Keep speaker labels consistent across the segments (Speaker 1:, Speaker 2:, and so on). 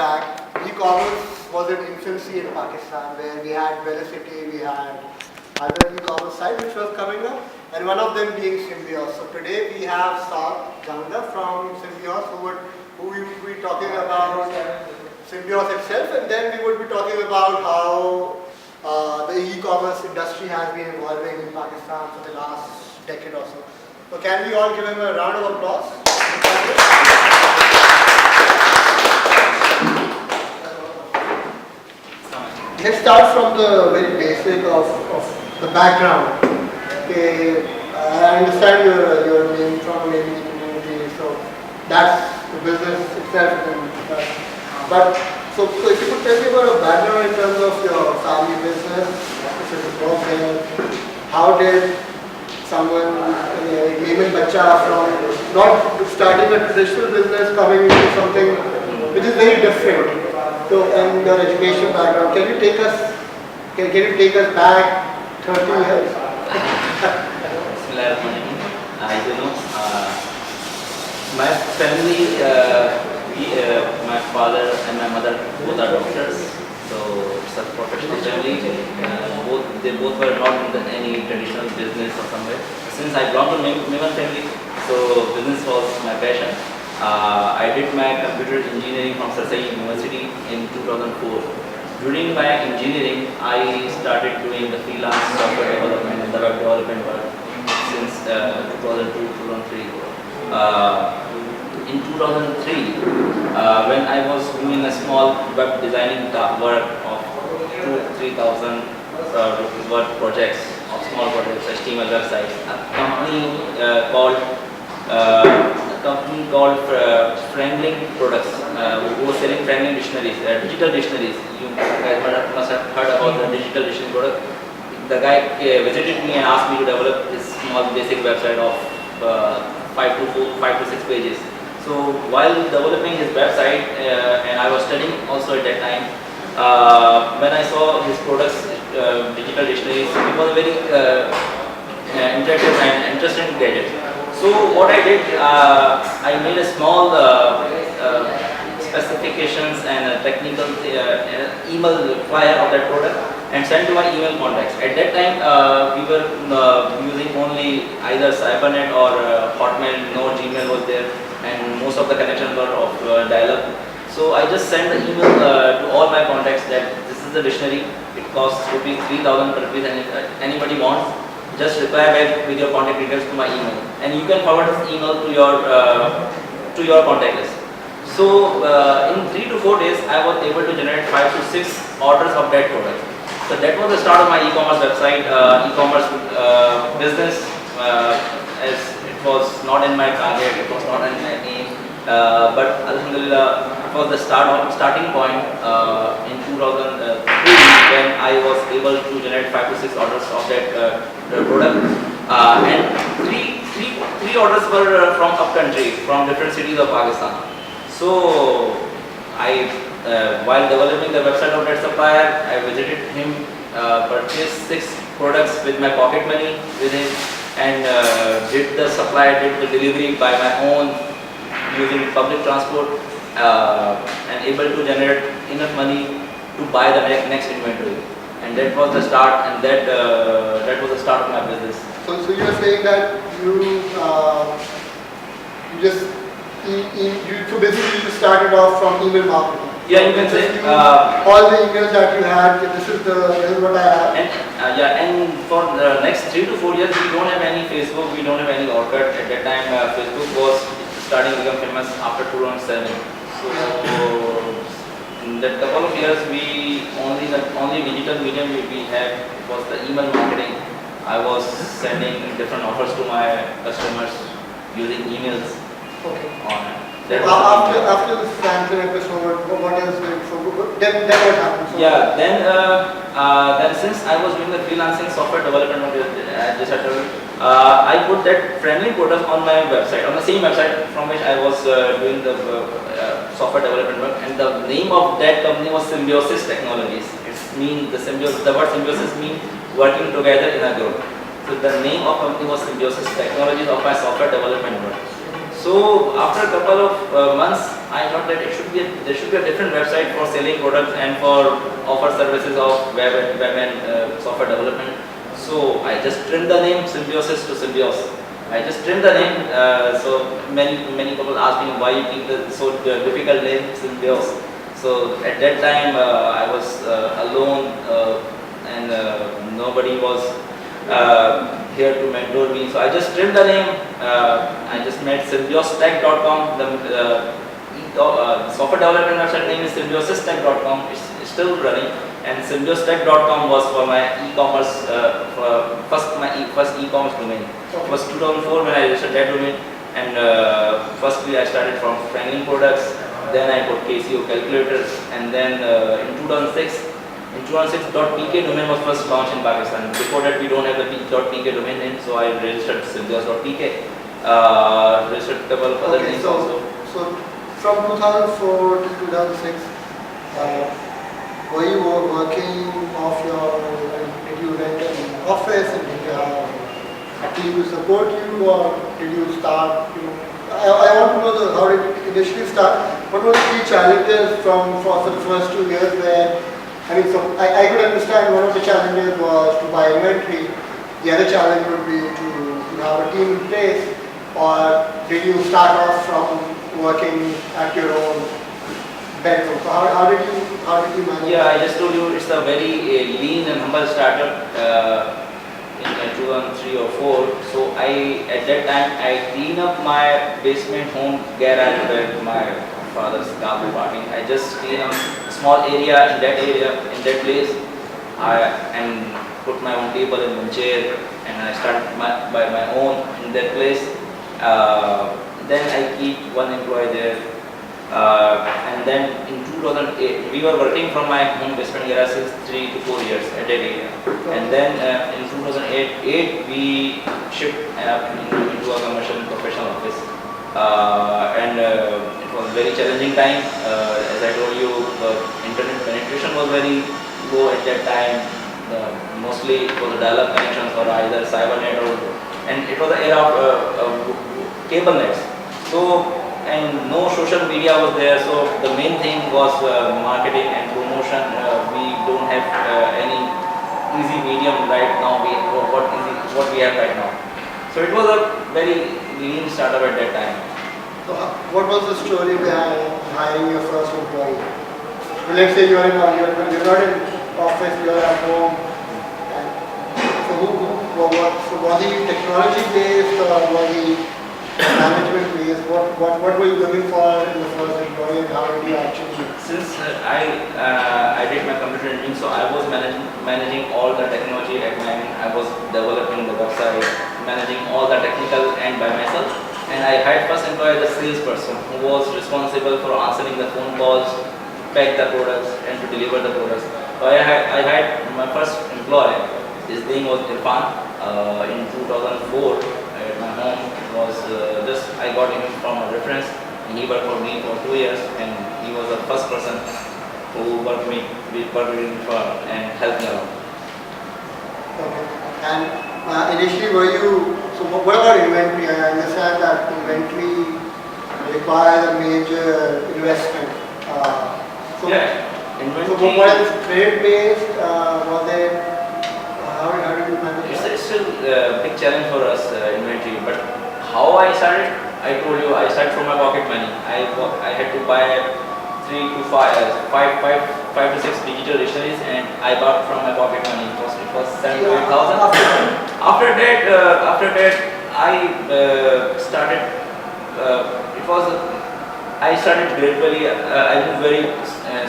Speaker 1: back, e-commerce was in infancy in Pakistan, where we had Velocity, we had other e-commerce sites which was coming up, and one of them being Symbios. So today we have Saad, Jangda from Symbios, who we will be talking about Symbios itself, and then we would be talking about how the e-commerce industry has been evolving in Pakistan for the last decade or so. So can we all give him a round of applause? Let's start from the very basic of the background. Okay, I understand your name from a naming community, so that's the business itself. But so if you could tell me about your background in terms of your family business, if it was there, how did someone, Yemen Bacha, from not starting a traditional business coming into something which is very different? So, and your education background, can you take us back 30 years?
Speaker 2: As you know, my family, my father and my mother both are doctors, so it's a professional family. They both were not in any traditional business or somewhere. Since I belong to Mehman family, so business was my passion. I did my computer engineering from Saad University in 2004. During my engineering, I started doing the freelance software development and the web development work since 2002-2003. In 2003, when I was doing a small web designing work of 2,000-3,000 rupees worth projects, of small projects, HTML websites, a company called Friendling Products, who was selling Friendling dictionaries, digital dictionaries. You guys must have heard about the digital dictionary product. The guy visited me and asked me to develop this small basic website of 5 to 6 pages. So while developing his website, and I was studying also at that time, when I saw his products, digital dictionaries, it was a very interactive and interesting gadget. So what I did, I made a small specifications and a technical email flyer of that product and sent to my email contacts. At that time, we were using only either Cybernet or Hotmail. No Gmail was there, and most of the connections were of dial-up. So I just sent the email to all my contacts that this is the dictionary. It costs rupees 3,000 per piece, and if anybody wants, just reply back with your contact details to my email, and you can forward this email to your contact list. So in 3 to 4 days, I was able to generate 5 to 6 orders of that product. So that was the start of my e-commerce website, e-commerce business. As it was not in my target, it was not in my aim, but Alhamdulillah, it was the starting point in 2003 when I was able to generate 5 to 6 orders of that product, and three orders were from upcountry, from different cities of Pakistan. So while developing the website of that supplier, I visited him, purchased 6 products with my pocket money with him, and did the delivery by my own using public transport, and able to generate enough money to buy the next inventory. And that was the start, and that was the start of my business.
Speaker 1: So you are saying that so basically you started off from email marketing.
Speaker 2: Yeah, you can say
Speaker 1: all the emails that you had. This is what I have.
Speaker 2: And for the next 3 to 4 years, we don't have any Facebook, we don't have any Orkut. At that time, Facebook was starting to become famous after 2007. So in that couple of years, the only digital medium we had was the email marketing. I was sending different offers to my customers using emails.
Speaker 1: Okay.
Speaker 2: After
Speaker 1: this Franklin episode, what else did then what happened? So
Speaker 2: then since I was doing the freelancing software development, I put that Friendly product on my website, on the same website from which I was doing the software development work, and the name of that company was Symbiosis Technologies. The word symbiosis means working together in a group. So the name of company was Symbiosis Technologies of my software development work. So after a couple of months, I thought that there should be a different website for selling products and for offer services of web and software development. So I just trimmed the name Symbiosis to Symbios. I just trimmed the name. So many people ask me why you keep the so difficult name Symbios. So at that time I was alone and nobody was here to mentor me. So I just trimmed the name. I just made symbiostech.com. The software development website name is symbiosistech.com. It's still running. And symbiostech.com was for my e-commerce, first e-commerce domain. It was 2004 when I registered that domain. And firstly I started from Franklin products. Then I put KCO calculators. And then in 2006, .pk domain was first launched in Pakistan. Before that, we don't have the .pk domain name, so I registered Symbios.pk. Registered a couple of other things also.
Speaker 1: So from 2004 to 2006, were you working off your? Did you rent an office and did you have a team to support you, or did you start? I want to know how did it initially start. What were the key challenges for the first 2 years where? I mean, so I could understand one of the challenges was to buy inventory. The other challenge would be to have a team in place. Or did you start off from working at your own bedroom? So how did you manage?
Speaker 2: Yeah, I just told you it's a very lean and humble startup in 2003 or 4. So at that time I cleaned up my basement home garage where my father's car was parking. I just cleaned up a small area in that place, and put my own table and one chair, and I started by my own in that place. Then I keep one employee there, and then in 2008 we were working from my home basement garage since 3 to 4 years at that area, and then in 2008 we shipped into a commercial and professional office. It was a very challenging time. As I told you, internet penetration was very low at that time. Mostly it was a dial-up connections or either cybernet, and it was the era of cable nets. So, and no social media was there. So the main thing was marketing and promotion. We don't have any easy medium right now. What we have right now. So it was a very lean startup at that time.
Speaker 1: So what was the story behind hiring your first employee? So let's say you're not in office, you're at home. And so was he technology based or was he management based? What were you looking for in the first employee, and how did you actually?
Speaker 2: Since I did my computer engineering, so I was managing all the technology at my end. I was developing the website, managing all the technical end by myself, and I had first employee as a salesperson who was responsible for answering the phone calls, pack the products, and to deliver the products. So I had my first employee. His name was Irfan. In 2004 at my home. It was I got him from a reference, and he worked for me for 2 years, and he was the first person who worked with me for and helped me out.
Speaker 1: Okay. And initially, so what about inventory? I understand that inventory requires a major investment.
Speaker 2: Inventory.
Speaker 1: So what is trade based? Was it? How did you manage?
Speaker 2: It's still a big challenge for us, inventory. But how I started? I told you I started from my pocket money. I had to buy 3 to 5 to 6 digital dictionaries, and I bought from my pocket money. It was 7 to 8,000. After that, I started. I started gradually. I moved very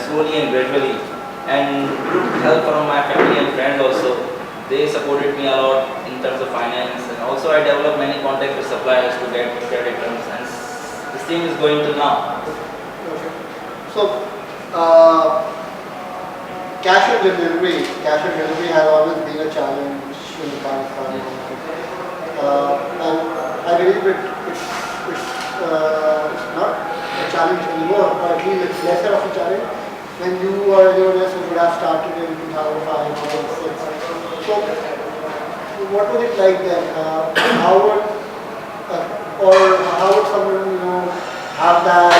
Speaker 2: slowly and gradually, and with help from my family and friends also. They supported me a lot in terms of finance, and also I developed many contacts with suppliers to get credit terms, and this thing is going to now.
Speaker 1: Okay. So, cash on delivery has always been a challenge in the Pakistan market. And I believe it's not a challenge anymore, or at least it's lesser of a challenge. When you were just would have started in 2005, 2006. So, what was it like then? How would someone have that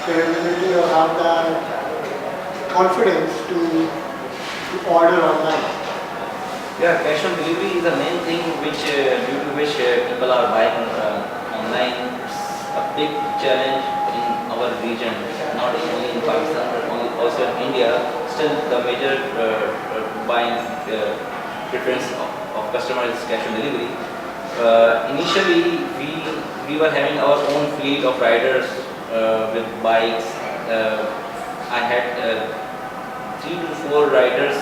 Speaker 1: credibility or have that confidence to order online?
Speaker 2: Yeah, cash on delivery is the main thing which due to which people are buying online. It's a big challenge in our region, not only in Pakistan but also in India. Still, the major buying preference of customers is cash on delivery. Initially, we were having our own fleet of riders with bikes. I had 3 to 4 riders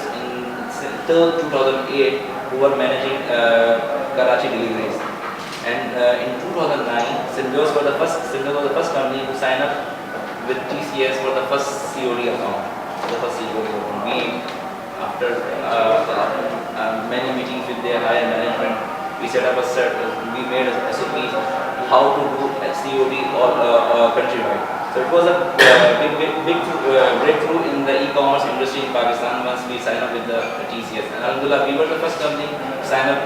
Speaker 2: till 2008 who were managing Karachi deliveries. And in 2009, Symbiosis was the first company to sign up with TCS for the first COD account. We, after many meetings with their higher management, we set up we made a SOP how to do COD or countrywide. So it was a big breakthrough in the e-commerce industry in Pakistan once we signed up with the TCS. And Alhamdulillah, we were the first company to sign up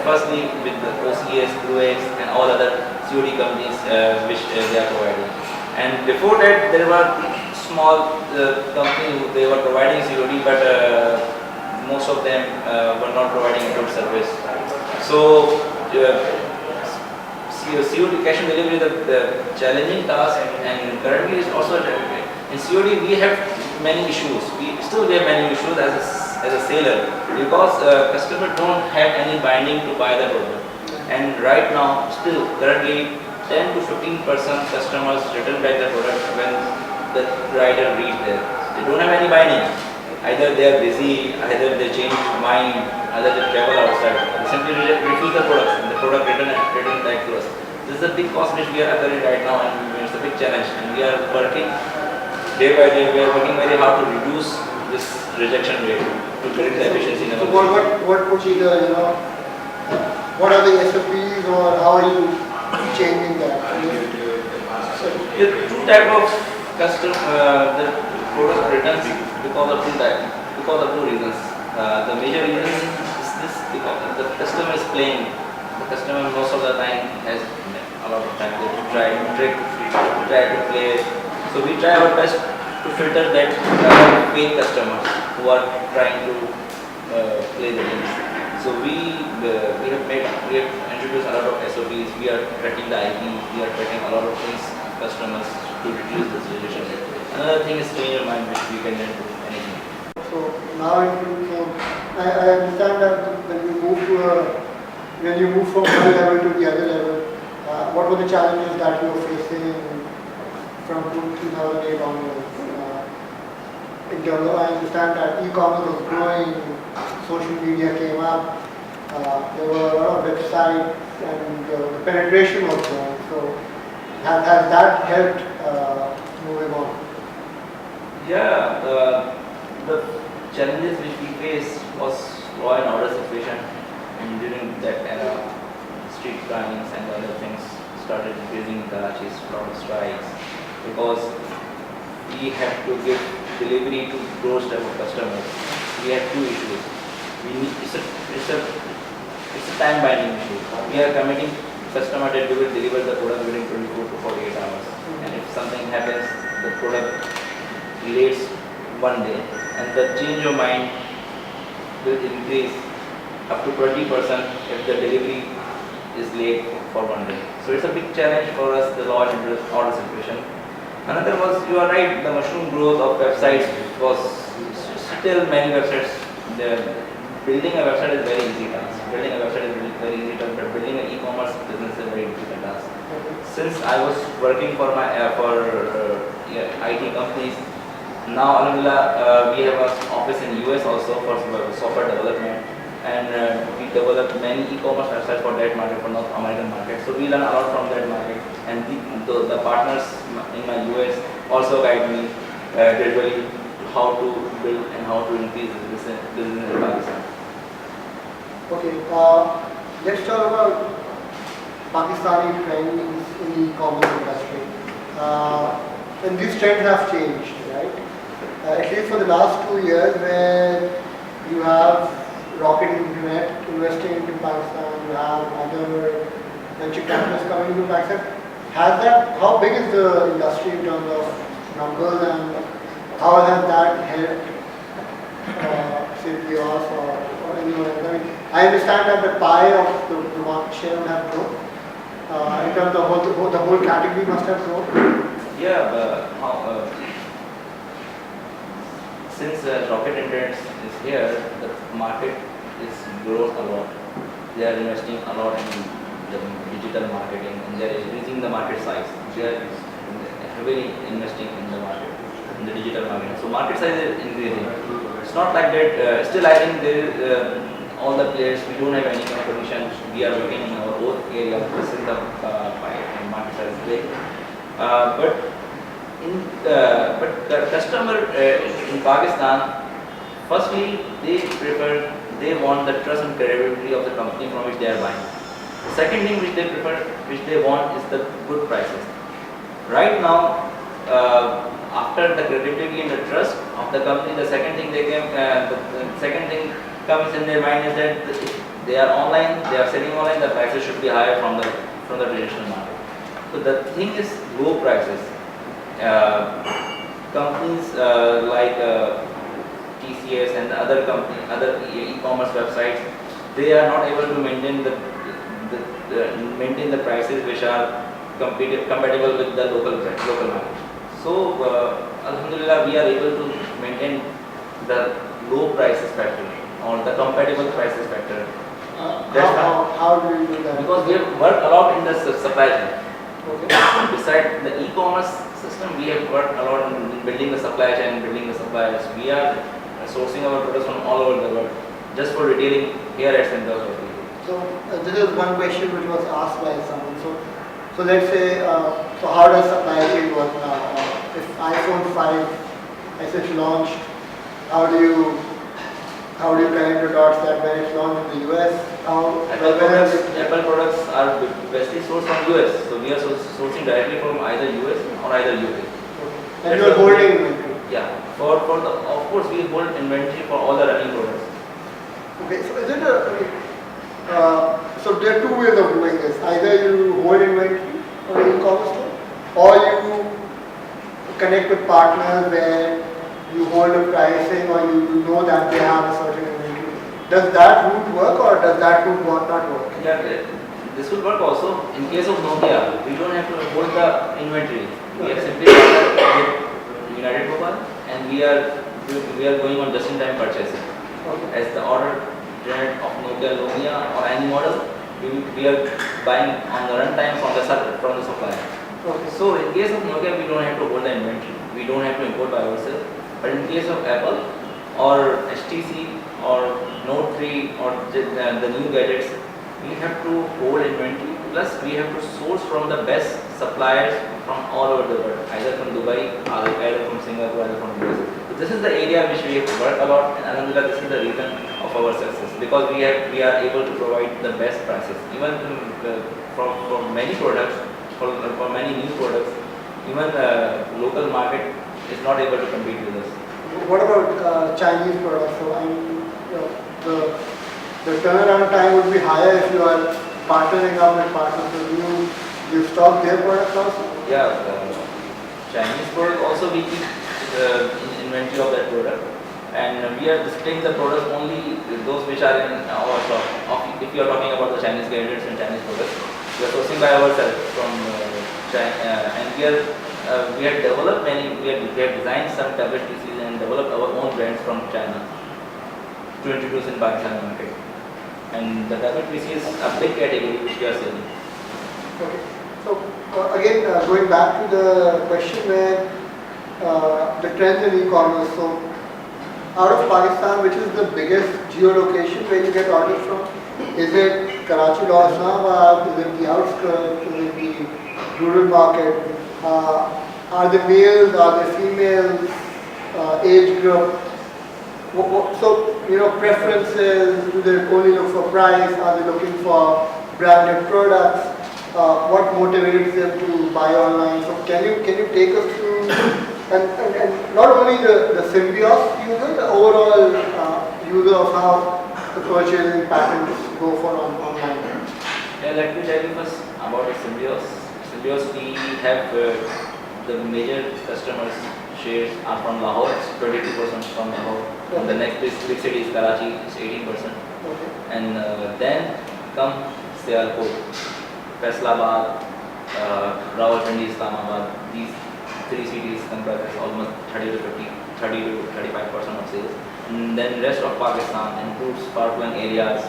Speaker 2: firstly with the OCS, BlueX and all other COD companies which they are providing. And before that, there were small companies they were providing COD, but most of them were not providing a good service. So COD cash on delivery is the challenging task, and currently is also in COD we have many issues. We have many issues as a seller because customers don't have any binding to buy the product. And right now, still currently 10 to 15% customers return back the product when the rider reaches there. They don't have any binding. Either they are busy, either they change mind, either they travel outside. They simply refuse the product and the product return back to us. This is a big cost which we are occurring right now, and it's a big challenge. And we are working day by day. We are working very hard to reduce this rejection rate to create the efficiency in our
Speaker 1: So what would be the what are the SOPs or how are you changing that?
Speaker 2: So, two type of the product returns because of two reasons. The major reason is this because the customer is playing. The customer most of the time has a lot of time to try to play. So we try our best to filter that fake customers who are trying to play the games. So we have introduced a lot of SOPs. We are tracking the IP. We are tracking a lot of things customers to reduce this rejection rate. Another thing is change your mind, which we can do anything.
Speaker 1: So now I understand that when you move from one level to the other level, what were the challenges that you were facing from 2008 onwards? In terms of, I understand that e-commerce was growing, social media came up, there were a lot of websites, and the penetration was growing. So has that helped moving on?
Speaker 2: Yeah, the challenges which we faced was law and order situation, and during that era, street crimes and other things started increasing in Karachi, a lot of strikes, because we have to give delivery to those type of customers. We have two issues. It's a time binding issue. We are committing customer that we will deliver the product within 24 to 48 hours, and if something happens, the product delays one day, and the change of mind will increase up to 20% if the delivery is late for one day. So it's a big challenge for us, the law and order situation. Another was, you are right, the mushroom growth of websites was still many websites. Building a website is very easy task. But building an e-commerce business is a very difficult task. Since I was working for IT companies, now alhamdulillah we have an office in US also for software development, and we developed many e-commerce websites for that market, for North American market. So we learn a lot from that market, and the partners in my US also guide me gradually how to build and how to increase business in Pakistan.
Speaker 1: Okay, let's talk about Pakistani trends in the e-commerce industry. And these trends have changed, right? At least for the last 2 years, where you have Rocket Internet investing into Pakistan, you have other venture capitalists coming into Pakistan. how big is the industry in terms of numbers, and how has that helped, say, Vios or anyone else? I mean, I understand that the pie of the market share would have grown. In terms of the whole category must have grown.
Speaker 2: Yeah, but since rocket internet is here, the market is grown a lot. They are investing a lot in the digital marketing, and they are increasing the market size. They are heavily investing in the market, in the digital marketing. So market size is increasing. It's not like that. Still, I think there all the players, we don't have any competition. We are working in our own area. This is the market size is big. But the customer in Pakistan, firstly, they want the trust and credibility of the company from which they are buying. The second thing which they want is the good prices. Right now, after the credibility and the trust of the company, the second thing the second thing comes in their mind is that if they are online, they are selling online, the prices should be higher from the traditional market. So the thing is low prices. Companies like TCS and other e-commerce websites, they are not able to maintain the prices which are compatible with the local market. So Alhamdulillah, we are able to maintain the low prices factor or the compatible prices factor.
Speaker 1: How do you do that?
Speaker 2: Because we have worked a lot in the supply chain.
Speaker 1: Okay.
Speaker 2: Besides the e-commerce system, we have worked a lot in building the supply chain, building the suppliers. We are sourcing our products from all over the world, just for retailing here at Central.
Speaker 1: So this is one question which was asked by someone. So let's say, so how does supply chain work now? If iPhone 5 as it's launched, how do you connect the dots that when it's launched in the US?
Speaker 2: Apple products are basically sourced from US, so we are sourcing directly from either US or either UK.
Speaker 1: Okay. And you are holding inventory.
Speaker 2: Yeah, of course we hold inventory for all the running products.
Speaker 1: Okay, so is it so there are two ways of doing this. Either you hold inventory on an e-commerce store, or you connect with partners where you hold a pricing, or you know that they have a certain inventory. Does that route work, or does that route not work?
Speaker 2: Yeah, this will work also. In case of Nokia, we don't have to hold the inventory. We have simply partnered with United Mobile, and we are going on just-in-time purchasing.
Speaker 1: Okay.
Speaker 2: As the order generated of Nokia Lumia or any model, we are buying on the runtime from the supplier.
Speaker 1: Okay.
Speaker 2: So in case of Nokia, we don't have to hold the inventory. We don't have to import by ourselves. But in case of Apple or HTC or Note 3 or the new gadgets, we have to hold inventory. Plus, we have to source from the best suppliers from all over the world, either from Dubai, either from Singapore, either from US. So this is the area which we have worked a lot, and Alhamdulillah, this is the reason of our success, because we are able to provide the best prices. Even for many products, for many new products, even the local market is not able to compete with us.
Speaker 1: What about Chinese products? So the turnaround time would be higher if you are partnering up with partners. So you stock their products also?
Speaker 2: Yeah, Chinese product also we keep inventory of that product, and we are displaying the products only those which are in our shop. If you are talking about the Chinese gadgets and Chinese products, we are sourcing by ourselves from China, and we have developed we have designed some tablet PCs and developed our own brands from China to introduce in Pakistan market. And the tablet PC is a big category which we are selling.
Speaker 1: Okay. So again, going back to the question where the trends in e-commerce. So out of Pakistan, which is the biggest geolocation where you get orders from? Is it Karachi, Islamabad? Is it the outskirts? Is it the rural market? Are they males? Are they females? Age group? So, preferences, do they only look for price? Are they looking for branded products? What motivates them to buy online? So can you take us through, and not only the Symbios user, the overall user of how the purchasing patterns go for online?
Speaker 2: Yeah, let me tell you first about the Symbios. Symbiosis we have the major customers shares are from Lahore, it's 22% from Lahore. And the next big city is Karachi, it's 18%.
Speaker 1: Okay.
Speaker 2: And then come Sialkot, Faisalabad, Rawalpindi, Islamabad. These three cities comprise almost 30 to 35% of sales. And then rest of Pakistan includes far-flung areas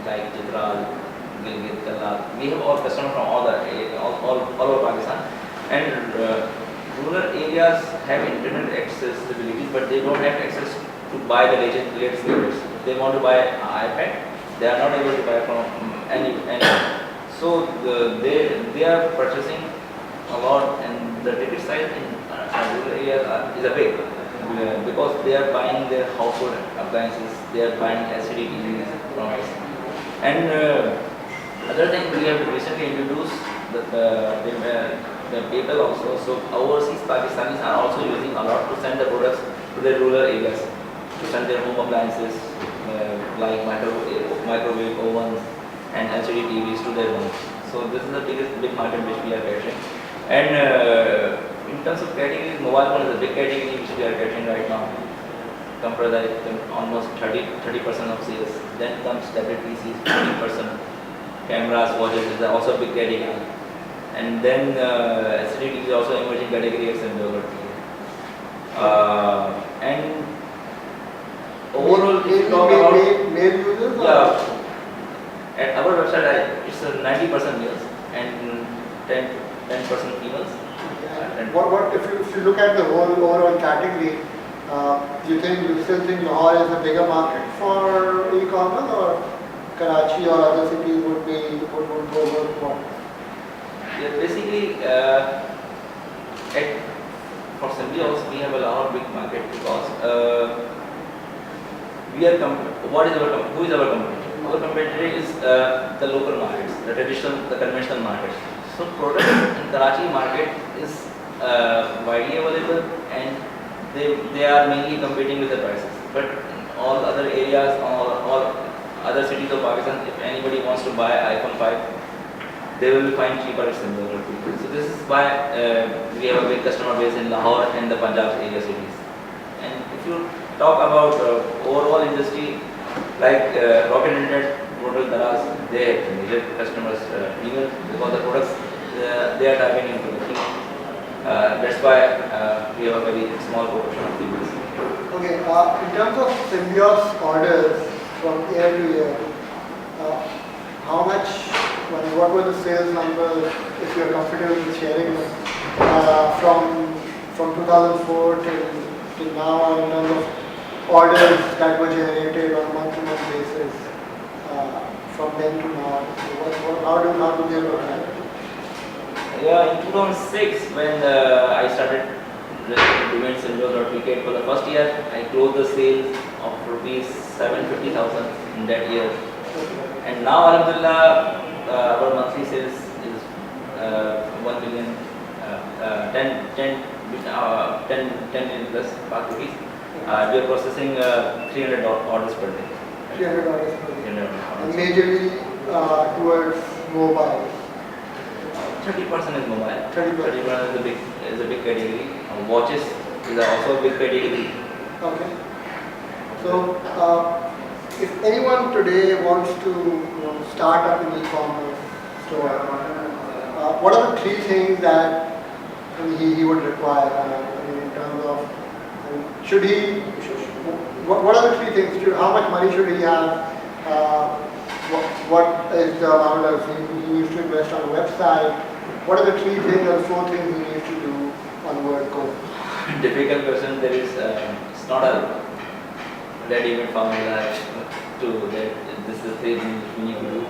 Speaker 2: like Chitral, Gilgit, Kallat. We have all customers from all over Pakistan. And rural areas have internet accessibility, but they don't have access to buy the latest gadgets. They want to buy an iPad, they are not able to buy from any. So they are purchasing a lot, and the ticket size in rural areas is a big because they are buying their household appliances, they are buying LCD TVs from us. And other thing we have recently introduced the PayPal also. So overseas Pakistanis are also using a lot to send the products to their rural areas, to send their home appliances like microwave ovens and LCD TVs to their homes. So this is the big market which we are catering. And in terms of categories, mobile phone is a big category which we are catering right now. Comprise almost 30% of sales. Then comes tablet PCs, 20%. Cameras, watches is also a big category. And then LCD TV is also emerging category as in development. And overall, if you talk about
Speaker 1: male users?
Speaker 2: Yeah, at our website it's 90% males and 10% females. And
Speaker 1: What if you look at the whole overall category? You still think Lahore is a bigger market for e-commerce, or Karachi or other cities would go more?
Speaker 2: yeah, basically, for Symbiosis we have a Lahore big market because who is our competitor? Our competitor is the local markets, the conventional markets. So product in Karachi market is widely available, and they are mainly competing with the prices. But in all other areas, all other cities of Pakistan, if anybody wants to buy iPhone 5, they will find cheaper at similar. So this is why we have a big customer base in Lahore and the Punjab area cities. And if you talk about overall industry, like Rocket Internet, Total Daraz, they have major customers even because the products they are targeting into the team. That's why we have a very small proportion of the business.
Speaker 1: Okay, in terms of Symbiosis orders from year to year, how much, what were the sales numbers, if you are comfortable with sharing them, from 2004 till now, in terms of orders that were generated on a month-to-month basis from then to now? How do they look like?
Speaker 2: Yeah, in 2006 when I started doing Symbiosis.pk for the first year, I closed the sales of rupees 750,000 in that year. And now, Alhamdulillah, our monthly sales is 1 million, 10 million plus rupees. We are processing 300 orders per day.
Speaker 1: 300 orders per day.
Speaker 2: 300
Speaker 1: And
Speaker 2: orders.
Speaker 1: majorly towards mobile.
Speaker 2: 30% is mobile.
Speaker 1: 30%
Speaker 2: is a big category. Watches is also a big category.
Speaker 1: Okay. So, if anyone today wants to start up an e-commerce store, what are the three things that he would require? In terms of, should he? What are the three things? How much money should he have? What is the amount of he needs to invest on a website? What are the three things or four things he needs to do on the word go?
Speaker 2: Difficult question. There is it's not a ready-made formula to that. This is the three things we need to do.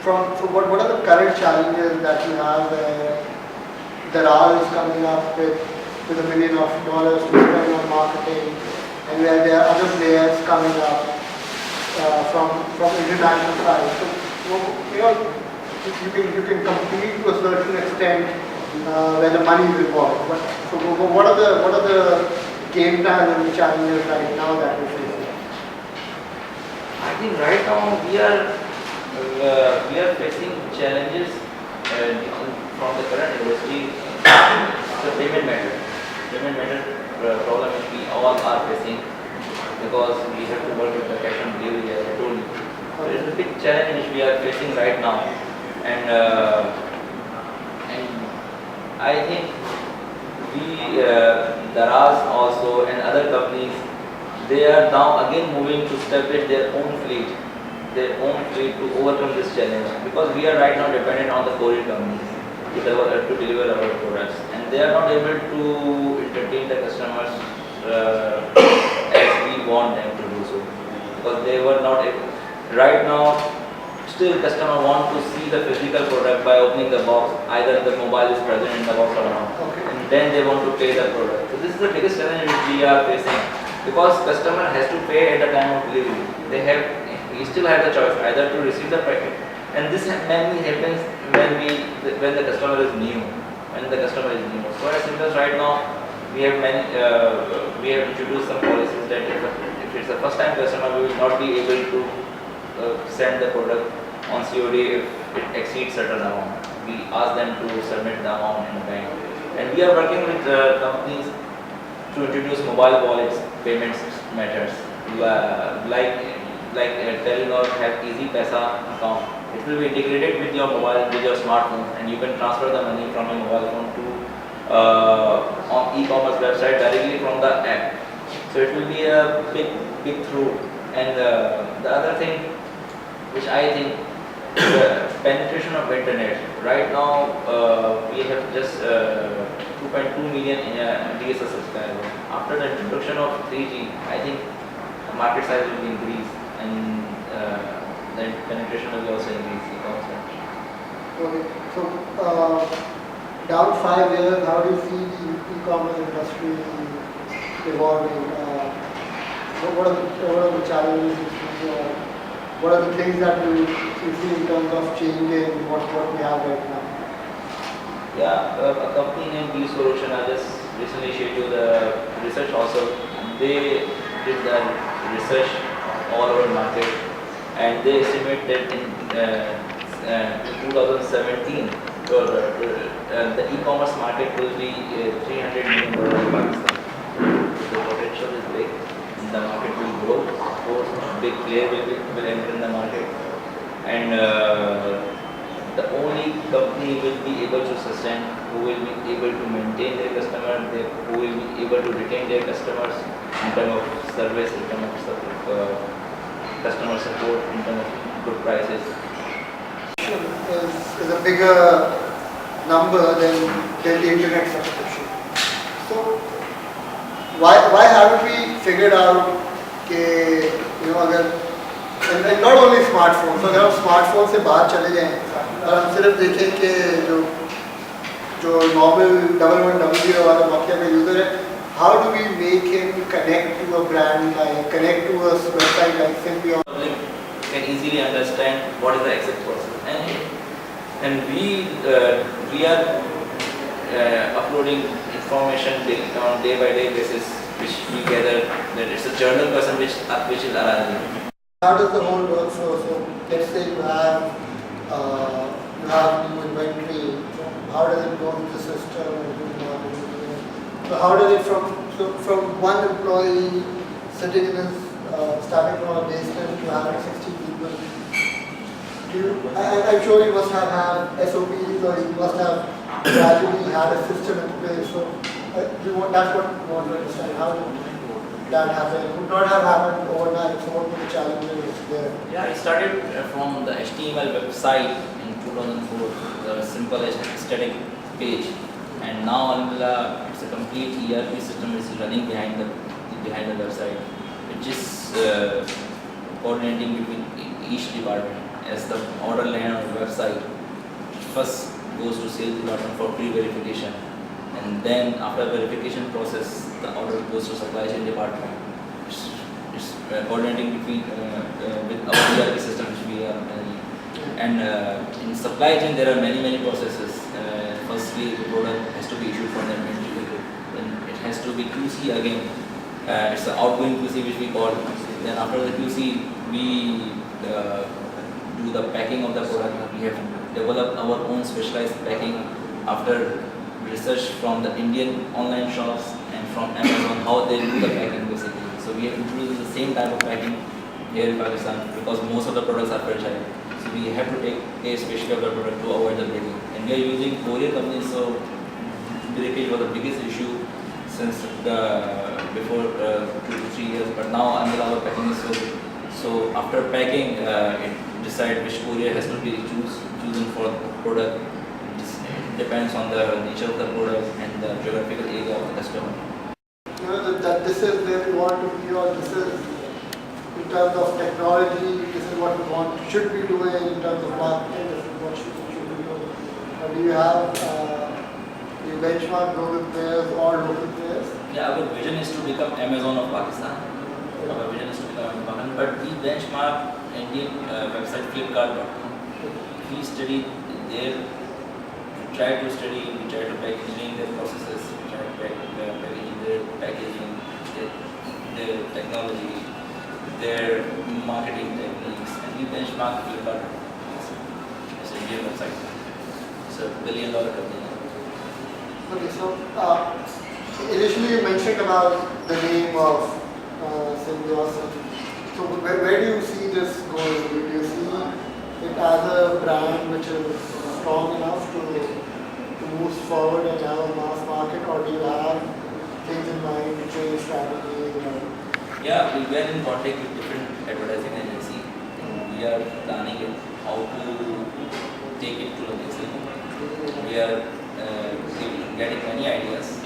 Speaker 1: From what are the current challenges that you have where Daraz is coming up with $1 million to spend on marketing, and where there are other players coming up from international side? So you can compete to a certain extent where the money is involved. So what are the game plans and the challenges right now that we're facing?
Speaker 2: I think right now we are facing challenges from the current industry, the payment method. Payment method problem which we all are facing because we have to work with the cash on delivery as I told you. So it is a big challenge which we are facing right now, and I think we Daraz also and other companies, they are now again moving to establish their own fleet to overcome this challenge, because we are right now dependent on the Korean companies to deliver our products, and they are not able to entertain the customers as we want them to do so, because they were not able. Right now, still customer want to see the physical product by opening the box, either the mobile is present in the box or not, and then they want to pay the product. So this is the biggest challenge which we are facing, because customer has to pay at the time of delivery. We still have the choice either to receive the packet, and this mainly happens when the customer is new. So as simple as right now, we have introduced some policies that if it's a first time customer, we will not be able to send the product on COD if it exceeds certain amount. We ask them to submit the amount in the bank, and we are working with companies to introduce mobile wallets payments methods, like Telenor have Easy Paisa account. It will be integrated with your mobile, with your smartphone, and you can transfer the money from your mobile phone to on e-commerce website directly from the app. So it will be a big through. And the other thing, which I think, the penetration of internet. Right now, we have just 2.2 million DSL subscribers. After the introduction of 3G, I think the market size will be increased, and the penetration will also increase.
Speaker 1: Okay, so down 5 years, how do you see the e-commerce industry evolving? What are the challenges you see, or what are the things that you see in terms of changing what we have right now?
Speaker 2: Yeah, a company named B Solution, I just recently shared you the research also. They did the research all over market, and they estimate that in 2017, the e-commerce market will be $300 million in Pakistan. The potential is big, and the market will grow. Of course, big player will enter in the market, and the only company will be able to sustain, who will be able to maintain their customer, who will be able to retain their customers in terms of service, in terms of customer support, in terms of good prices.
Speaker 1: Is a bigger number than the internet subscription. So why haven't we figured out अगर and not only smartphones, so अगर हम smartphone से बाहर चले जाएं और हम सिर्फ देखें कि जो नॉर्मल 1110 वाला नोकिया का यूजर है, how do we make him connect to a brand, like connect to a website like simply on
Speaker 2: Public can easily understand what is the exact process, and we are uploading information on day by day basis, which we gather that it's a journal person which is arriving.
Speaker 1: How does the whole workflow? So let's say you have new inventory. How does it go into the system? So how does it from one employee sitting in his starting from a basement to having 60 people? I'm sure you must have had SOPs, or you must have gradually had a system in place. So that's what we want to understand. How did that happen? It would not have happened overnight. So what were the challenges there?
Speaker 2: Yeah, I started from the HTML website in 2004, the simple static page, and now alhamdulillah, it's a complete ERP system which is running behind the website, which is coordinating between each department. As the order line on the website first goes to sales department for pre-verification, and then after verification process, the order goes to supply chain department. It's coordinating between with our ERP system which we are managing. And in supply chain there are many processes. Firstly, the product has to be issued from the inventory, then it has to be QC again. It's the outgoing QC which we call. Then after the QC, we do the packing of the product. We have developed our own specialized packing after research from the Indian online shops and from Amazon how they do the packing basically. So we have introduced the same type of packing here in Pakistan because most of the products are fragile. So we have to take care especially of the product to avoid the breaking. And we are using Korean companies, so breakage was the biggest issue since before 2 to 3 years. But now under our packing is so good. So after packing, it decide which courier has to be chosen for the product. It depends on the nature of the product and the geographical area of the customer.
Speaker 1: You know that this is where we want to be, or this is in terms of technology, this is what we should be doing in terms of marketing, this is what should be doing. Or do you have you benchmark global players or local players?
Speaker 2: Yeah, our vision is to become Amazon of Pakistan. Our vision is to become Amazon of Pakistan, but we benchmark Indian website Flipkart.com. We study there, we try to packaging their processes, we try to packaging their packaging, their technology, their marketing techniques, and we benchmark Flipkart. It's an Indian website. It's a $1 billion company.
Speaker 1: Okay, so initially you mentioned about the name of Symbiosis. So where do you see this going? Do you see it as a brand which is strong enough to move forward and have a mass market, or do you have things in mind to change strategies?
Speaker 2: Yeah, we were in contact with different advertising agencies. We are planning it, how to take it to the next level. We are getting many ideas.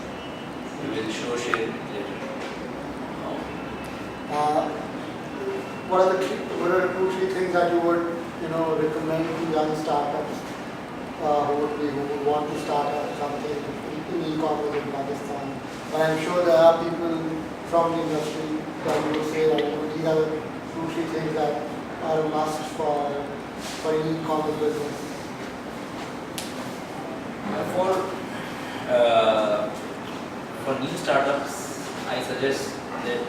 Speaker 2: We will share it later.
Speaker 1: What are the 2-3 things that you would recommend to young startups who would want to start up something in e-commerce in Pakistan? But I'm sure there are people from the industry that will say that these are the 2-3 things that are a must for an e-commerce business.
Speaker 2: For new startups, I suggest that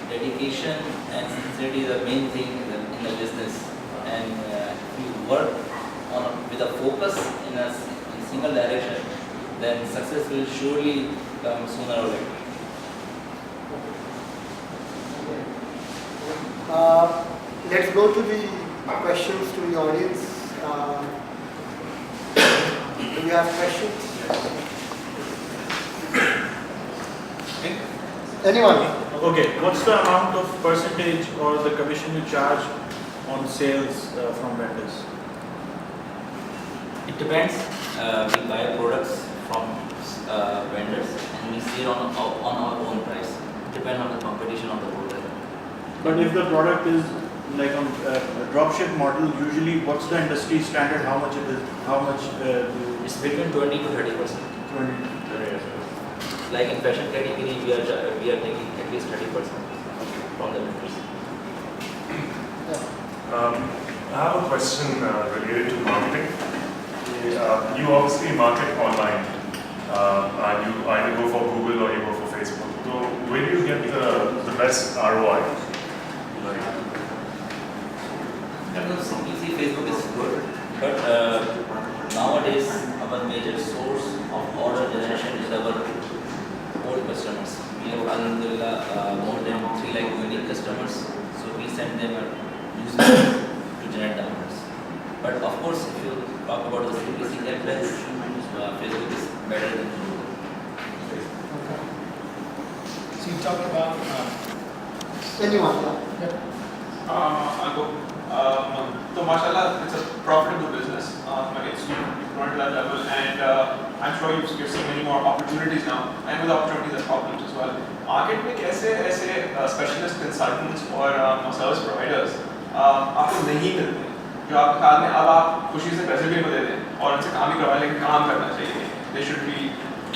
Speaker 2: dedication and sincerity is the main thing in the business. And if you work with a focus in a single direction, then success will surely come sooner or later.
Speaker 1: Let's go to the questions to the audience. Do you have questions? Anyone?
Speaker 3: Okay, what's the amount of percentage or the commission you charge on sales from vendors?
Speaker 2: It depends. We buy products from vendors and we sell on our own price. It depends on the competition of the product.
Speaker 3: But if the product is like on a dropship model, usually what's the industry standard? How much it is? How much?
Speaker 2: It's between 20 to 30%.
Speaker 3: 20.
Speaker 2: Like in fashion category, we are taking at least 30% from the vendors.
Speaker 4: I have a question related to marketing. You obviously market online. You either go for Google or you go for Facebook. So where do you get the best ROI?
Speaker 2: CPC Facebook is good, but nowadays our major source of order generation is our old customers. We have alhamdulillah more than 3 lakh unique customers, so we send them a newsletter to generate the orders. But of course, if you talk about the CPC campaigns, Facebook is better than Google.
Speaker 5: So you talk about
Speaker 1: Anyone?
Speaker 5: I'll go. So mashallah, it's a profitable business. It's grown to that level, and I'm sure you've seen many more opportunities now, and with opportunities there are problems as well. Market में कैसे specialist consultants or service providers आपको नहीं मिलते हैं, जो आपके ख्याल में अब आप खुशी से पैसे भी दे दें और उनसे काम ही करवाएं, लेकिन काम करना चाहिए. They should be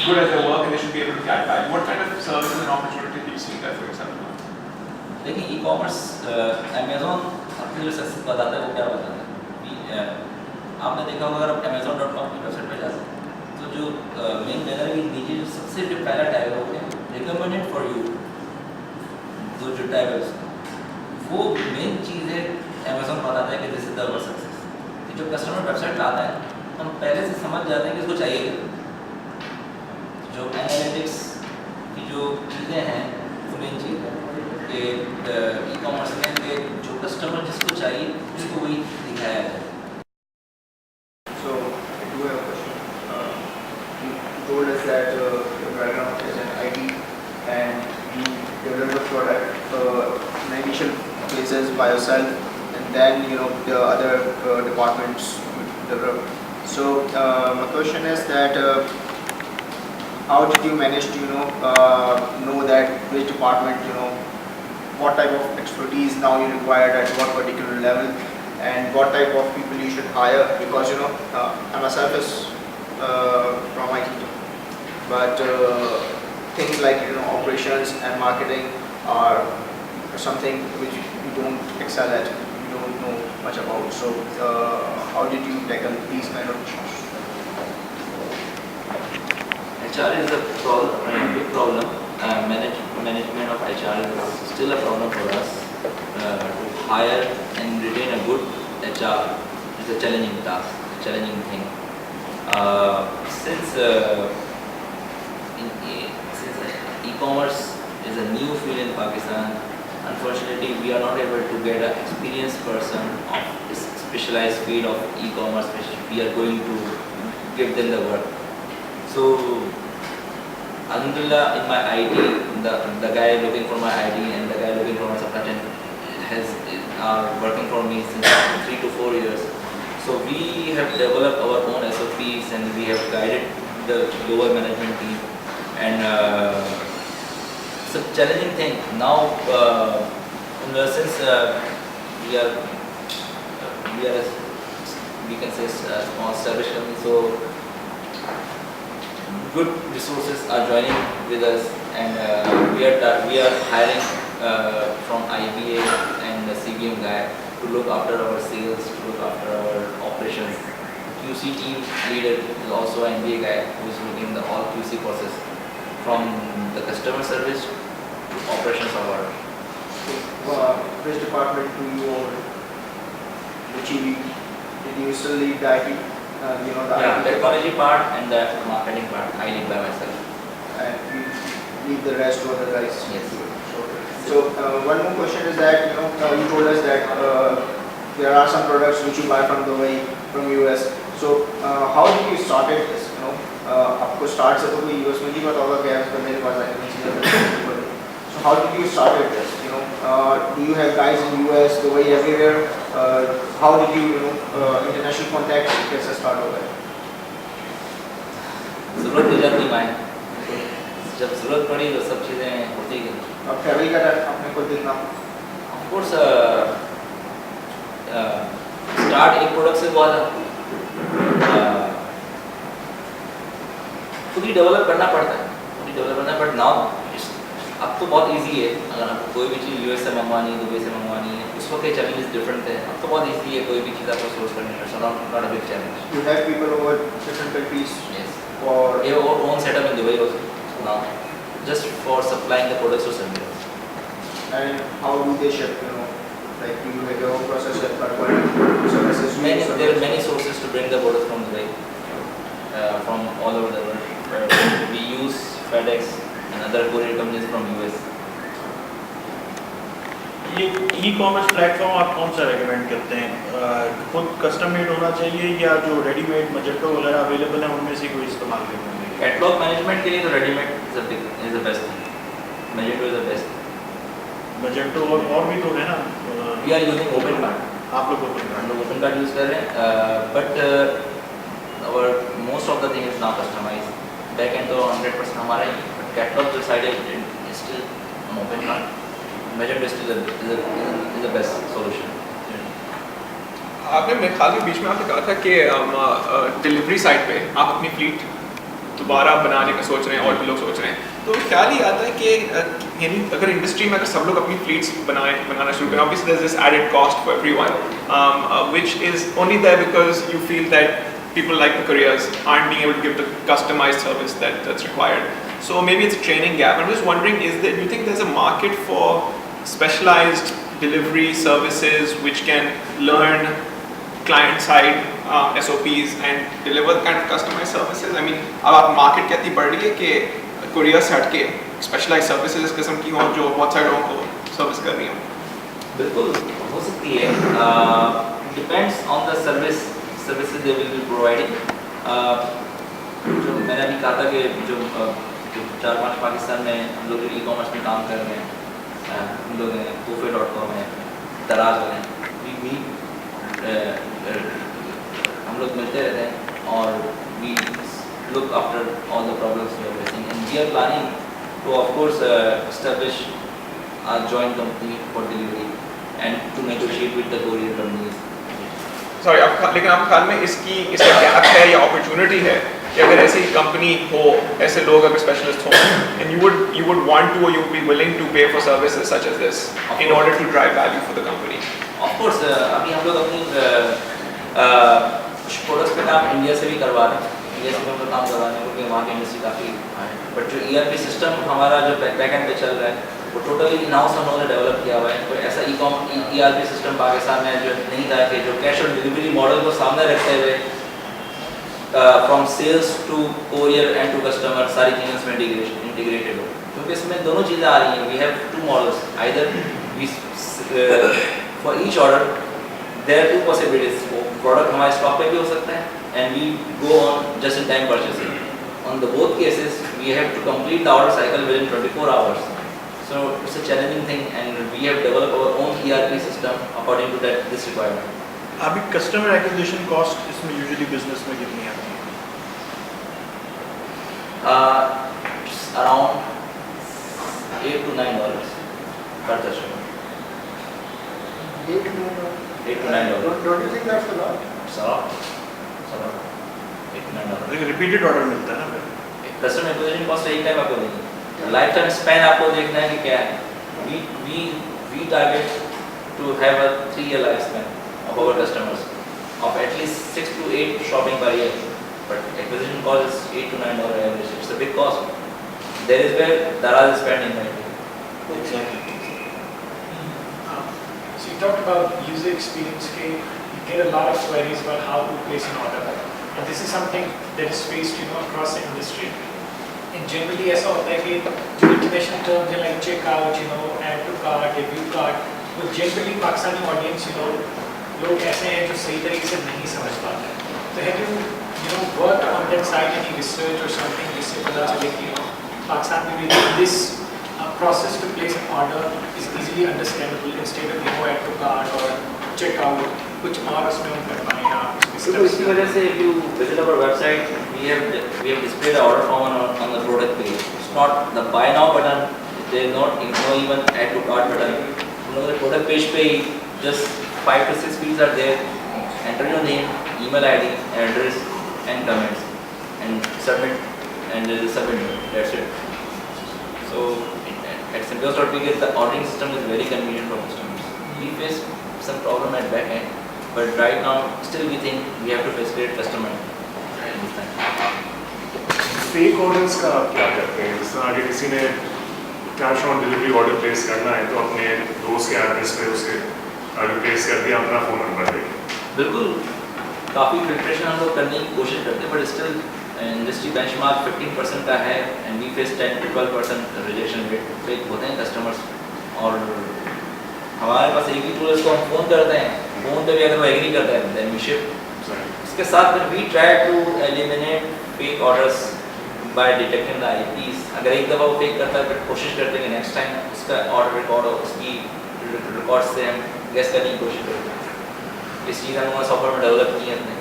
Speaker 5: good at their work and they should be able to get back. What kind of services and opportunities do you see there for yourself?
Speaker 2: देखिए ई-कॉमर्स अमेज़ॉन अपनी जो सक्सेस बताता है वो क्या बताता है? आपने देखा होगा अगर आप Amazon.com की वेबसाइट पे जाते हैं तो जो मेन जनरली नीचे जो सबसे जो पहला टैग होता है रिकमेंडेड फॉर यू, जो टैग है वो मेन चीज़ है Amazon बताता है कि दिस इज द सक्सेस. जो कस्टमर वेबसाइट पे आता है हम पहले से समझ जाते हैं कि इसको चाहिए क्या। जो एनालिटिक्स की जो चीज़ें हैं वो मेन चीज़ है कि ई कॉमर्स में कि जो कस्टमर जिसको चाहिए उसको वही दिखाया जाए।
Speaker 6: So, I do have a question. You told us that your background is in IT and you developed a product in initial phases by yourself, and then the other departments developed. So, my question is that how did you manage to know that which department what type of expertise now you required at what particular level, and what type of people you should hire, because I myself is from IT, but things like operations and marketing are something which you don't excel at, you don't know much about. So how did you tackle these kind of issues?
Speaker 2: HR is a big problem. Management of HR is still a problem for us. To hire and retain a good HR is a challenging task, challenging thing. Since e-commerce is a new field in Pakistan, unfortunately we are not able to get an experienced person of this specialized field of e-commerce which we are going to give them the work. So alhamdulillah, in my IT, the guy looking for my IT and the guy looking for my supply chain are working for me since 3 to 4 years. So we have developed our own SOPs and we have guided the lower management team, and it's a challenging thing now. Since we can say a small service company, so good resources are joining with us, and we are hiring from IBA and the CBM guy to look after our sales, to look after our operations. QC team leader is also an MBA guy who is looking the all QC process from the customer service to operations of our.
Speaker 6: Which department do you own? Which you lead? Did you still lead the IT? The IT
Speaker 2: Technology part and the marketing part I lead by myself.
Speaker 6: and you leave the rest to other guys?
Speaker 2: Yes.
Speaker 6: So one more question is that you told us that there are some products which you buy from Dubai, from US. So how did you started this? आपको start से तो कोई US में नहीं पता होगा क्या है, उसका मेरे पास आएगा। So how did you started this? Do you have guys in US, Dubai, everywhere? How did you international contacts कैसे start हो गए?
Speaker 2: जरूरत हो जाती है, जब जरूरत पड़ी तो सब चीज़ें होती गई।
Speaker 6: अब ट्रैवल कर अपने को देखना।
Speaker 2: Of course, स्टार्ट एक प्रोडक्ट से हुआ था, खुद ही डेवलप करना पड़ता है, खुद ही डेवलप करना, बट नाउ अब तो बहुत इजी है। अगर आपको कोई भी चीज़ यूएस से मंगवानी है, दुबई से मंगवानी है, उस वक्त के चैलेंजेस डिफरेंट थे। अब तो बहुत इजी है, कोई भी चीज़ आपको सोर्स करनी है, so not a big challenge.
Speaker 6: You have people over different countries.
Speaker 2: Yes.
Speaker 6: Or
Speaker 2: We have our own setup in Dubai also now, just for supplying the products to Serbia.
Speaker 6: and how do they ship? Like do you have your own process at third-party services?
Speaker 2: There are many sources to bring the products from Dubai, from all over the world. We use FedEx and other courier companies from US.
Speaker 3: ये e-commerce platform आप कौन सा recommend करते हैं? खुद custom made होना चाहिए या जो रेडीमेड मजेटो वगैरह अवेलेबल है उनमें से कोई इस्तेमाल करना चाहिए?
Speaker 2: कैटलॉग मैनेजमेंट के लिए तो readymade is the best thing, Magento is the best.
Speaker 3: Magento और भी तो है ना?
Speaker 2: We are using open card,
Speaker 3: आप लोग
Speaker 2: हम लोग ओपन कार्ड यूज़ कर रहे हैं, but our most of the thing is now customise. Back end तो 100% हमारा ही, बट कैटलॉग जो साइड है still open card, Magento still is the best solution.
Speaker 5: आपने मेरे ख्याल में बीच में आपने कहा था कि डिलीवरी साइड पे आप अपनी फ्लीट दोबारा बनाने का सोच रहे हैं और भी लोग सोच रहे हैं, तो ख्याल ही आता है कि यानी अगर इंडस्ट्री में अगर सब लोग अपनी फ्लीट्स बनाना शुरू करें, obviously there's this added cost for everyone, which is only there because you feel that people like the careers aren't being able to give the customized service that's required. So maybe it's a training gap. I'm just wondering, do you think there's a market for specialized delivery services which can learn client side SOPs and deliver the kind of customized services? I mean, अब आप market क्या इतनी बढ़ रही है कि courier से हटके specialized services इस किस्म की हों जो बहुत सारे लोगों को service कर रही हों?
Speaker 2: बिल्कुल हो सकती है, depends on the services they will be providing. जो मैंने अभी कहा था कि जो 4-5 पाकिस्तान में हम लोग ई कॉमर्स में काम कर रहे हैं, हम लोग हैं kofe.com है, दराज हैं, हम लोग मिलते रहते हैं और we look after all the problems we are facing and we are planning to of course establish a joint company for delivery and to negotiate with the courier companies.
Speaker 5: Sorry, लेकिन आपके ख्याल में इसका गैप है या opportunity है कि अगर ऐसी कंपनी हो, ऐसे लोग अगर स्पेशलिस्ट हो, and you would want to or you would be willing to pay for services such as this in order to drive value for the company?
Speaker 2: Of course, अभी हम लोग अपनी प्रोडक्ट्स पे काम इंडिया से भी करवा रहे हैं, इंडिया से भी हम लोग काम करवा रहे हैं क्योंकि वहाँ की इंडस्ट्री काफ़ी है, बट जो ERP सिस्टम हमारा जो बैक एंड पे चल रहा है वो टोटली इन हाउस हम लोगों ने डेवलप किया हुआ है। कोई ऐसा ERP सिस्टम पाकिस्तान में जो नहीं था कि जो कैश ऑन डिलीवरी मॉडल को सामने रखते हुए from sales to courier and to customer सारी चीज़ें इसमें इंटीग्रेटेड हो, क्योंकि इसमें दोनों चीज़ें आ रही हैं। We have two models, either for each order there are two possibilities, वो प्रोडक्ट हमारे स्टॉक पे भी हो सकता है and we go on just in time purchasing. On the both cases we have to complete the order cycle within 24 hours, so it's a challenging thing and we have developed our own ERP system according to that this requirement.
Speaker 3: अभी customer acquisition cost इसमें usually business में कितनी आती है?
Speaker 2: It's around $8 to $9 per customer. $8 to $9.
Speaker 1: Don't you think that's a lot?
Speaker 2: It's a lot. It's a lot. $8 to $9.
Speaker 3: Repeated order मिलता है ना फिर?
Speaker 2: कस्टमर एक्विजिशन कॉस्ट एक टाइम आपको देंगे, लाइफ टाइम स्पैन आपको देखना है कि क्या है। we target to have a 3-year lifespan of our customers of at least 6 to 8 shopping per year, but acquisition cost is $8 to $9 average. It's a big cost. There is where Daraz is spending right.
Speaker 3: Exactly.
Speaker 7: So you talked about user experience. You get a lot of queries about how to place an order, and this is something that is faced, across the industry. And generally ऐसा होता है कि जो international terms हैं like checkout, add to cart, review cart, वो generally Pakistani audience, लोग ऐसे हैं जो सही तरीके से नहीं समझ पाते हैं। So have you worked on that side, any research or something जिससे पता चले कि पाकिस्तान में भी this process to place an order is easily understandable instead of add to cart or checkout, कुछ और उसमें हम कर पाए या
Speaker 2: So इसी वजह से if you visit our website, we have displayed the order form on the product page. It's not the buy now button. There is no even add to cart button. The product page पे just 5 to 6 fields are there. Enter your name, email ID, address, and comments, and submit. And there is a submit. That's it. So at Symbiosis.pk the ordering system is very convenient for customers. We face some problem at back end. But right now, still we think we have to facilitate customer this time.
Speaker 4: Fake orders का आप क्या करते हैं? जिस तरह आगे किसी ने cash on delivery order place करना है तो अपने दोस्त के एड्रेस पे उसके ऑर्डर प्लेस कर दिया, अपना फ़ोन नंबर देके।
Speaker 2: बिल्कुल, काफ़ी फिल्ट्रेशन हम लोग करने की कोशिश करते हैं, बट स्टिल इंडस्ट्री बेंचमार्क 15% का है and we face 10 to 12% rejection rate fake होते हैं कस्टमर्स। और हमारे पास एक ही टूल है, इसको हम फ़ोन करते हैं, फ़ोन पे भी अगर वो एग्री करता है देन वी शिप। इसके साथ फिर we try to eliminate fake orders by detecting the IPs। अगर एक दफ़ा वो फेक करता है फिर कोशिश करते हैं कि नेक्स्ट टाइम उसका ऑर्डर रिकॉर्ड हो, उसकी रिकॉर्ड से हम गेस करने की कोशिश करते हैं। इस चीज़ हमने सॉफ्टवेयर में डेवलप किया है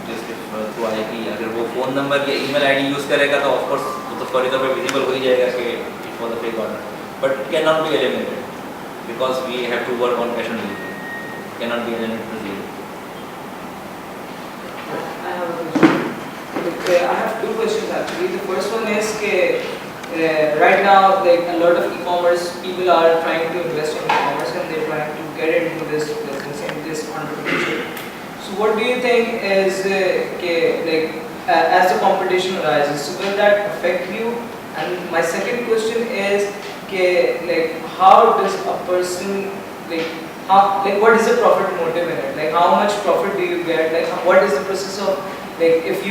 Speaker 2: जिसके थ्रू IP अगर वो फ़ोन नंबर या email ID यूज़ करेगा तो ऑफकोर्स वो तो फौरी तौर पर विजिबल हो ही जाएगा कि it for the fake order, but it can not be eliminated because we have to work on cash on delivery. Cannot be eliminated easily.
Speaker 8: I have a question. I have two questions actually. The first one is right now, like a lot of e-commerce people are trying to invest in e-commerce and they're trying to get into this business and this entrepreneurship. So what do you think is as the competition arises, so will that affect you? And my second question is how does a person like what is the profit motive in it? Like how much profit do you get? Like what is the process of, like if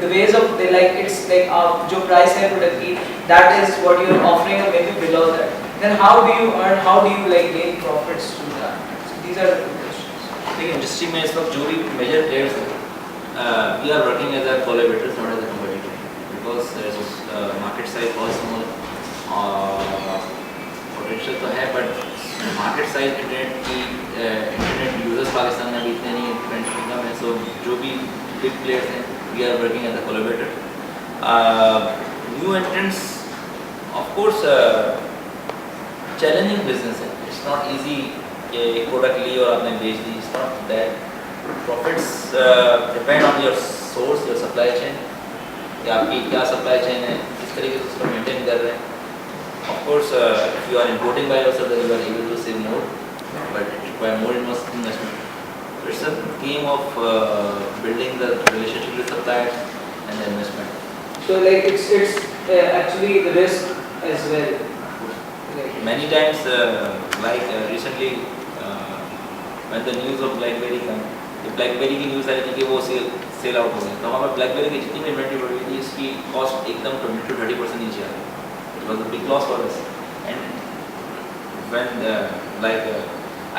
Speaker 8: the ways of, they like, it's like जो price है product की, that is what you are offering or maybe below that. Then how do you earn? How do you like gain profits through that? So these are the two questions.
Speaker 2: देखिए industry में इस वक्त जो भी major players हैं, we are working as a collaborators not as a competitor, because market size बहुत small, potential तो है but market size internet users Pakistan में अभी इतने नहीं है, कम है. सो जो भी बिग प्लेयर्स हैं, we are working as a collaborator. New entrants of course challenging business है, इट्स नॉट ईजी कि एक प्रोडक्ट ली और आपने बेच दी. It's not that. Profits depend on your source, your supply chain, कि आपकी क्या सप्लाई चेन है, किस तरीके से उसको मेंटेन कर रहे हैं. Of course, if you are importing by yourself, then you are able to save more, but it requires more investment. So it's a game of building the relationship with suppliers and the investment.
Speaker 8: So like it's actually the risk as well. Like
Speaker 2: Many times, recently, when the news of BlackBerry came, the BlackBerry की news आई थी कि वो sell out हो गई, तो हमें BlackBerry की जितनी भी इन्वेंट्री बढ़ गई थी, इसकी कॉस्ट एकदम 20 to 30% नीचे आ गई. It was a big loss for us. And when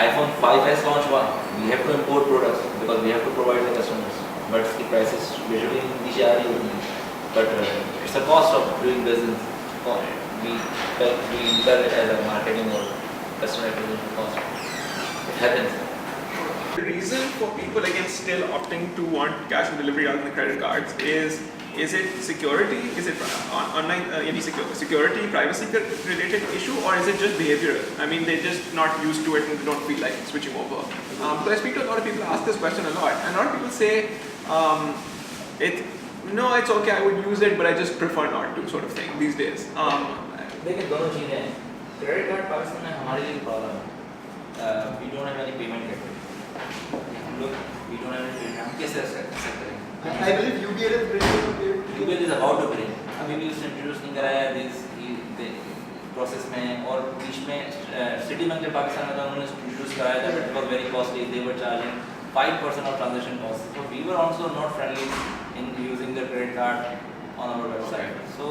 Speaker 2: iPhone 5s launched, we have to import products because we have to provide the customers. But the prices usually नीचे आ रही होती हैं. But it's a cost of doing business. We incur it as a marketing or customer acquisition cost. It happens.
Speaker 5: The reason for people again still opting to want cash on delivery rather than credit cards is it security? Is it online any security, privacy related issue, or is it just behavioral? I mean, they're just not used to it and they don't feel like switching over. So I speak to a lot of people who ask this question a lot, and a lot of people say, no, it's okay, I would use it, but I just prefer not to, sort of thing these days.
Speaker 2: देखिए दोनों चीज़ें हैं. Credit card Pakistan में हमारे लिए problem है. We don't have any payment gateway. हम लोग we don't have any payment, हम कैसे एक्सेप्ट करेंगे?
Speaker 1: I believe UBL is bringing it.
Speaker 2: UBL is about to bring. अभी भी उसने इंट्रोड्यूस नहीं कराया दिस प्रोसेस में, और बीच में सिटी बैंक पाकिस्तान में था, उन्होंने इंट्रोड्यूस कराया था, but it was very costly. They were charging 5% of transaction cost. So we were also not friendly in using the credit card on our website. So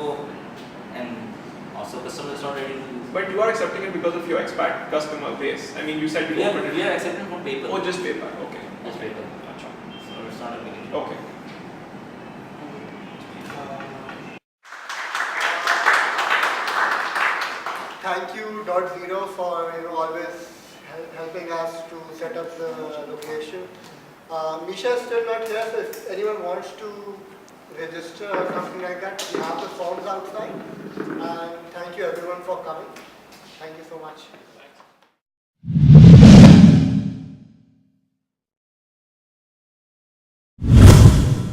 Speaker 2: also customers not ready to use.
Speaker 5: But you are accepting it because of your expat customer base. I mean, you said you opened it.
Speaker 2: We are accepting from PayPal.
Speaker 5: Oh, just PayPal. Okay.
Speaker 2: Just PayPal. So it's not a big deal.
Speaker 5: Okay.
Speaker 1: Thank you .0 for always helping us to set up the location. Misha is still not here, so if anyone wants to register or something like that, we have the forms outside. And thank you everyone for coming. Thank you so much.
Speaker 5: Thanks.